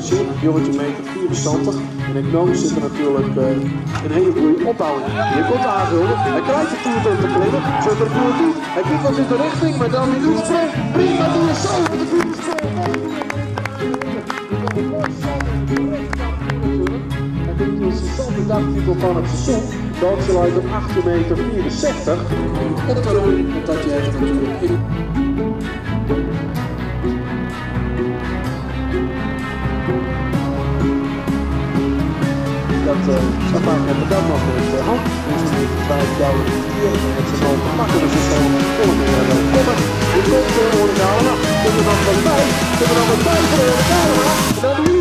station, jongetje meter 74. En economisch zit er natuurlijk een hele goede opbouwing. Hier komt Age Hulder. Hij krijgt de toer te klimmen. Zet er voor toe. Hij kijkt wat in de richting, maar dan niet doet sprong. Prima, doe je zo met de goede sprong. Dit is de stand dagtitel van het seizoen. Dat sluit op 18 meter 64. Op de roei, omdat je echt natuurlijk in. Dat staat met de dan nog met de hand. Dus die bij jou hier met zijn hand pakken. Dus het zal volgende keer komen. Dit komt Oane Galama. Zit er nog wat bij. Zit er nog wat bij voor Oane Galama.